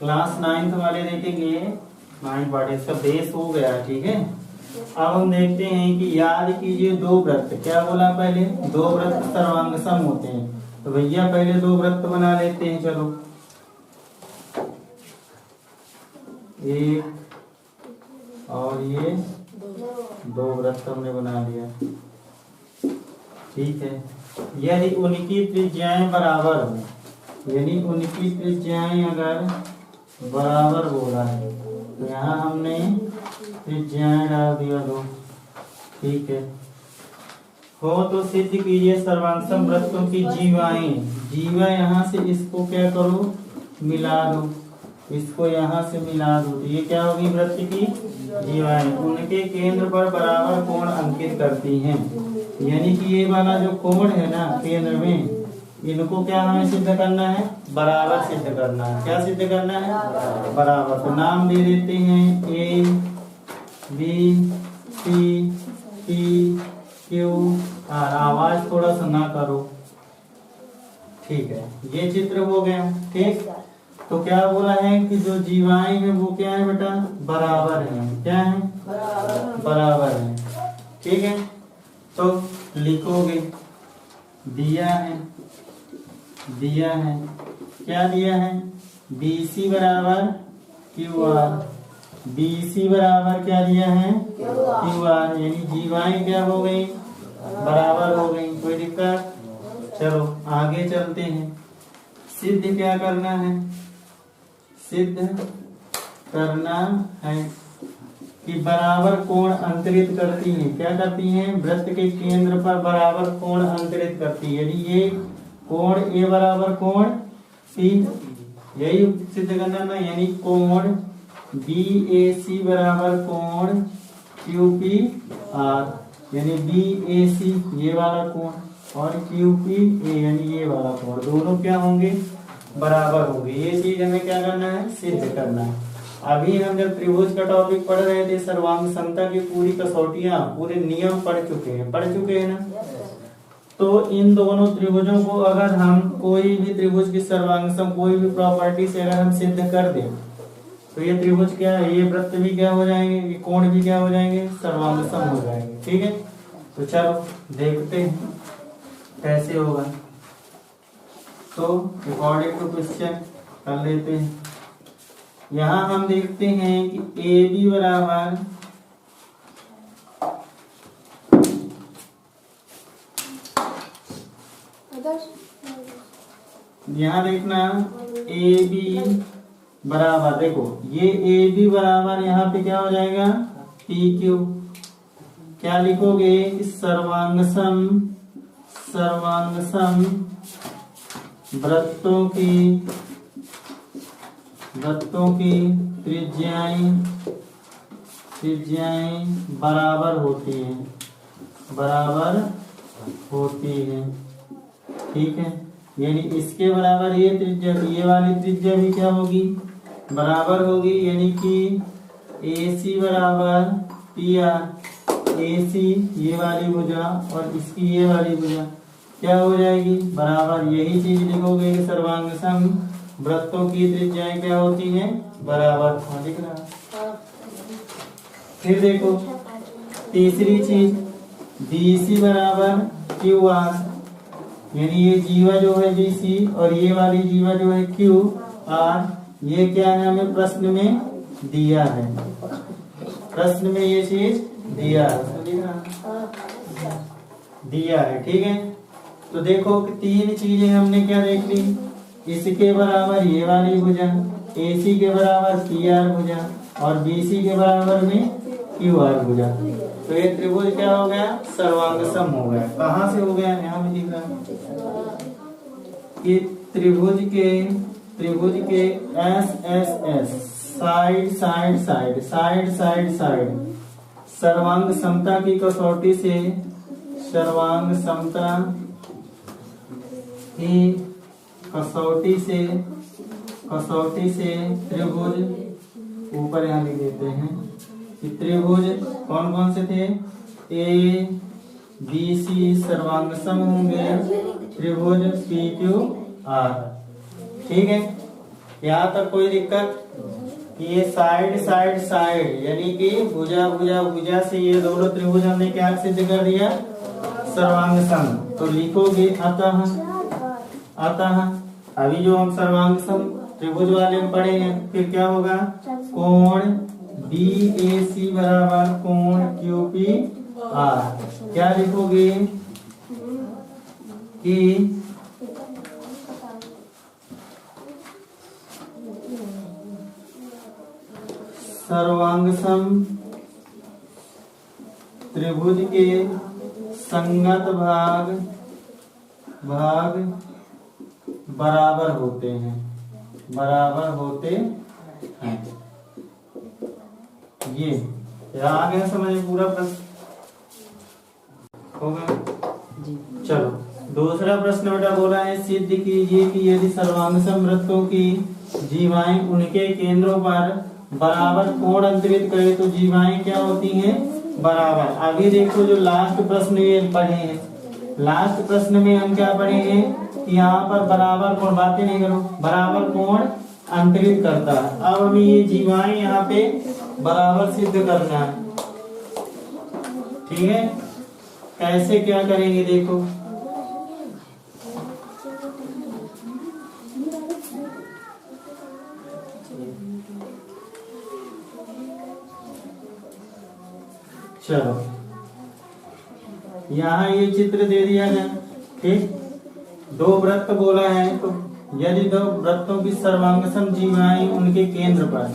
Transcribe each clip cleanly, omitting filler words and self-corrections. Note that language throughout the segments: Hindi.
क्लास 9th वाले देखेंगे 9 पार्ट इसका बेस हो गया है। ठीक है, अब हम देखते हैं कि याद कीजिए दो वृत्त, क्या बोला पहले, दो वृत्त सर्वांग सम होते हैं। तो भैया पहले दो वृत्त बना लेते हैं। चलो, एक और ये दो वृत्त हमने बना लिया। ठीक है, यदि उनकी त्रिज्याएं बराबर हो, यदि उनकी त्रिज्याएं अगर बराबर बोला है तो यहाँ हमने त्रिज्याएं डाल दिया दो। ठीक है, हो तो सिद्ध कीजिए सर्वांगसम वृत्तों की जीवाएं। जीवा यहाँ से इसको क्या करो, मिला दो, इसको यहाँ से मिला दो, तो ये क्या होगी, वृत्त की जीवाएं। उनके केंद्र पर बराबर कोण अंकित करती हैं। यानी कि ये वाला जो कोण है ना केंद्र में, इनको क्या हमें सिद्ध करना है, बराबर सिद्ध करना है। क्या सिद्ध करना है, बराबर। तो नाम दे देते हैं A B C T Q R. आवाज थोड़ा सा ना करो। ठीक है, ये चित्र हो गया। ठीक, तो क्या बोला है कि जो जीवाएं हैं वो क्या है बेटा, बराबर है। क्या है, बराबर है। ठीक है, तो लिखोगे, दिया है, दिया है, क्या दिया है, BC बराबर QR। BC बराबर क्या दिया है, QR। यानी जीवाएं क्या हो गई, बराबर हो गई। कोई दिक्कत, चलो आगे चलते हैं। सिद्ध क्या करना है, सिद्ध करना है कि बराबर कोण अंतरित करती है। क्या करती हैं, वृत्त के केंद्र पर बराबर कोण अंतरित करती है। यदि ये कोण A बराबर कोण C, यही सिद्ध करना ना, यानी कोण BAC बराबर कोण QPR। यानी BAC ये वाला कोण और QPA यानी ये वाला कोण, दोनों क्या होंगे, बराबर होंगे। ये चीज हमें क्या करना है, सिद्ध करना है। अभी हम जब त्रिभुज का टॉपिक पढ़ रहे थे, सर्वांग समता की पूरी कसौटियां, पूरे नियम पढ़ चुके हैं ना। तो इन दोनों त्रिभुजों को अगर हम कोई भी त्रिभुज की सर्वांग सम कोई भी प्रॉपर्टी से अगर हम सिद्ध कर दें तो ये त्रिभुज क्या है, ये वृत्त भी क्या हो जाएंगे, ये कोण भी क्या हो जाएंगे, सर्वांग सम हो जाएंगे। ठीक है, तो चलो देखते हैं कैसे होगा। तो अकॉर्डिंग टू क्वेश्चन कर लेते हैं। यहाँ हम देखते हैं कि AB बराबर यहाँ देखना AB बराबर, देखो ये AB बराबर यहाँ पे क्या हो जाएगा, PQ। क्या लिखोगे, सर्वांगसम वृत्तों की त्रिज्याएं बराबर होती हैं। ठीक है, यानी इसके बराबर ये त्रिज्या, ये वाली त्रिज्या भी क्या होगी, बराबर होगी। यानी कि AC बराबर PR। AC ये वाली भुजा और इसकी ये वाली भुजा क्या हो जाएगी, बराबर। यही चीज लिखोगे कि सर्वांगसम वृत्तों की त्रिज्याएं क्या होती हैं, बराबर। दिख रहा। फिर देखो तीसरी चीज, BC बराबर QR। यानी ये जीवा जो है BC और ये वाली जीवा जो है QR, ये क्या है, हमें प्रश्न में दिया है, प्रश्न में ये चीज दिया है। ठीक है, तो देखो तीन चीजें हमने क्या देख ली, इसके बराबर ये वाली भुजा, AC के बराबर PR भुजा और BC के बराबर में QR भुजा। तो ये त्रिभुज क्या हो गया, सर्वांगसम हो गया। कहाँ से हो गया, यहाँ भी दिख रहा है कि त्रिभुज के SSS साइड सर्वांग समता की कसौटी से, सर्वांग समता की कसौटी से त्रिभुज, ऊपर यहाँ लिख देते हैं कि त्रिभुज कौन कौन से थे, ABC सर्वांगसम होंगे त्रिभुज PQR। ठीक है, यहाँ तक कोई दिक्कत? ये साइड साइड साइड यानी कि भुजा भुजा भुजा से ये दोनों त्रिभुज हमने क्या सिद्ध कर दिया? सर्वांग सम। तो लिखोगे अतः, अतः अभी जो हम सर्वांग सम त्रिभुज वाले में पढ़े हैं, फिर क्या होगा? कोण BAC बराबर कोण QPR। क्या लिखोगे कि सर्वांगसम त्रिभुज के संगत भाग बराबर होते हैं, बराबर होते हैं। ये आ गया समझ में पूरा प्रश्न? हो गया जी। चलो दूसरा प्रश्न बेटा बोला है, सिद्ध कीजिए कि यदि सर्वांगसम वृत्तों की जीवाएं उनके केंद्रों पर बराबर कोण अंतरित करे तो जीवाएं क्या होती हैं? बराबर। अभी देखो जो लास्ट प्रश्न ये पढ़े हैं, लास्ट प्रश्न में हम क्या पढ़े हैं कि यहाँ पर बराबर कोण, बातें नहीं करो, बराबर कोण अंतरित करता है। अब हमें ये जीवाएं यहाँ पे बराबर सिद्ध करना है, ठीक है? कैसे क्या करेंगे देखो। चलो यहाँ ये चित्र दे दिया है, ठीक? दो वृत्त बोला है, तो यदि दो वृत्तों की सर्वांगसम जीवाएं उनके केंद्र पर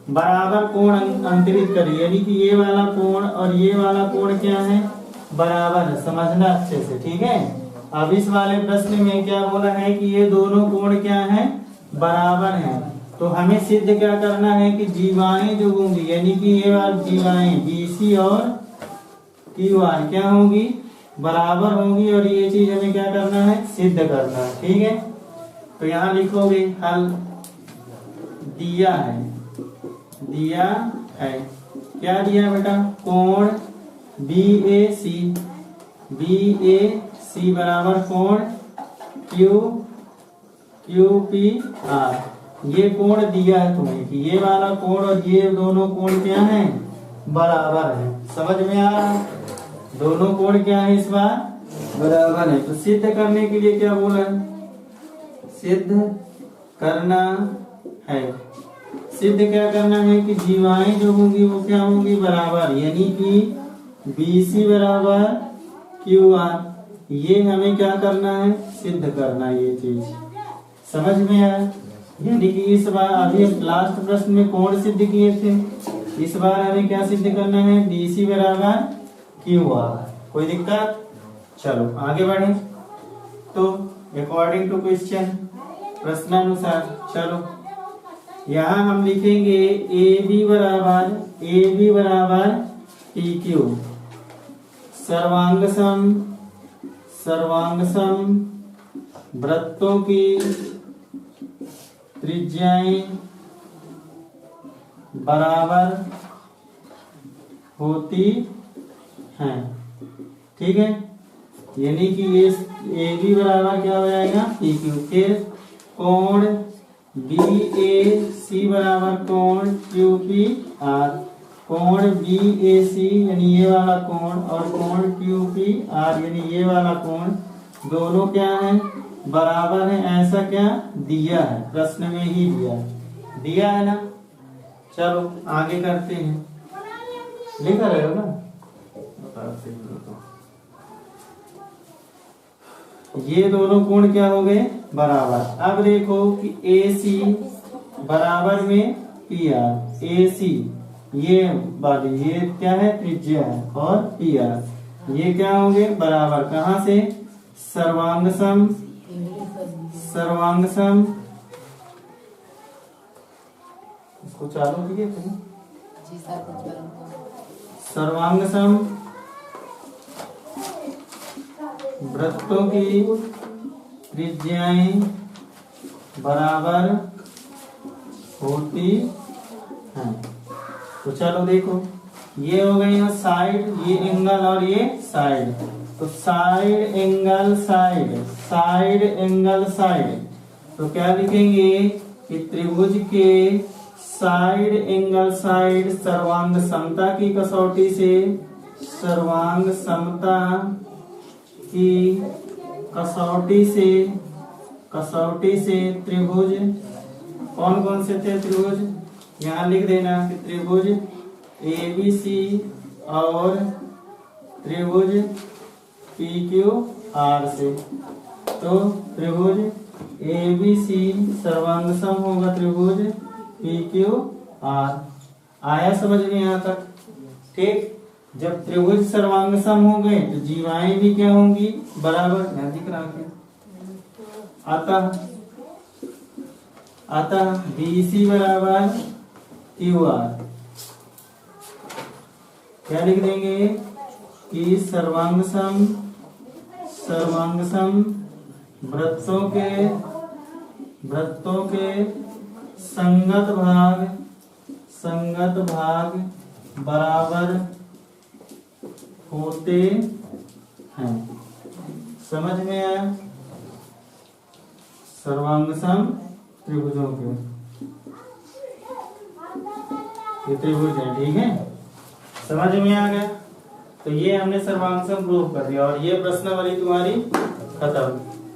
बराबर कोण अंतरित करें, यानी कि ये वाला कोण और ये वाला कोण क्या है? बराबर है। समझना अच्छे से, ठीक है? अब इस वाले प्रश्न में क्या बोला है कि ये दोनों कोण क्या है? बराबर हैं। तो हमें सिद्ध क्या करना है कि जीवाएं जो होंगी, यानी कि ये वाली जीवाएं BC और QR क्या होंगी? बराबर होंगी। और ये चीज हमें क्या करना है? सिद्ध करना है, ठीक है? तो यहाँ लिखोगे हल दिया है, दिया है। क्या दिया बेटा? कोण BAC बराबर कोण QPR। ये कोण दिया है तुम्हें कि ये वाला कोण और ये दोनों कोण क्या है? बराबर है। समझ में आ रहा है? दोनों कोण क्या है इस बार? बराबर है। तो सिद्ध करने के लिए क्या बोला है? सिद्ध करना है। सिद्ध क्या करना है कि जीवाएं जो होंगी वो क्या होंगी? बराबर, यानी कि BC बराबर QR। ये हमें क्या करना है? सिद्ध करना है ये चीज। समझ में आया? यानी कि इस बार अभी हम लास्ट प्रश्न में कोण सिद्ध किए थे, इस बार हमें क्या सिद्ध करना है? BC बराबर QR। कोई दिक्कत? चलो आगे बढ़े। तो अकॉर्डिंग टू क्वेश्चन, प्रश्नानुसार, चलो यहाँ हम लिखेंगे AB बराबर PQ। सर्वांगसम वृत्तों की त्रिज्याएं बराबर होती हैं, ठीक है? यानी कि ये AB बराबर क्या हो जाएगा? PQ। फिर कोण BAC बराबर कोण QPR। कोण BAC यानी ये वाला कोण और कोण QPR यानी ये वाला कोण, दोनों क्या है? बराबर है। ऐसा क्या दिया है? प्रश्न में ही दिया है ना? चलो आगे करते हैं। लिखा रहे हो ना? ये दोनों कोण क्या हो गए? बराबर। अब देखो कि AC बराबर में PR। AC ये वाली ये क्या है? त्रिज्या है। और PR ये क्या होंगे? बराबर। कहाँ से? सर्वांगसम इसको चालू कीजिए जी सर। सर्वांगसम वृत्तों की त्रिज्याएं बराबर होती हैं। तो चलो देखो, ये हो गई है साइड, ये एंगल और ये साइड। तो side angle side, side angle side. तो क्या लिखेंगे कि त्रिभुज के साइड एंगल साइड सर्वांग समता की कसौटी से, सर्वांग समता की कसौटी से त्रिभुज, कौन कौन से थे त्रिभुज, यहाँ लिख देना कि त्रिभुज ABC और त्रिभुज PQR से। तो त्रिभुज ABC सर्वांग सम होगा त्रिभुज PQR। आया समझ में यहाँ तक? ठीक। जब त्रिभुज सर्वांग सम हो गए तो जीवाएं भी क्या होंगी, बराबर। यहाँ दिख रहा है अतः BC बराबर QR। क्या लिख देंगे कि सर्वांग सम वृत्तों के संगत भाग बराबर होते हैं। समझ में आया? सर्वांग सम त्रिभुजों के ये त्रिभुज है, ठीक है, समझ में आ गया। तो ये हमने सर्वांग सम प्रूव कर दिया और ये प्रश्नावली तुम्हारी खत्म।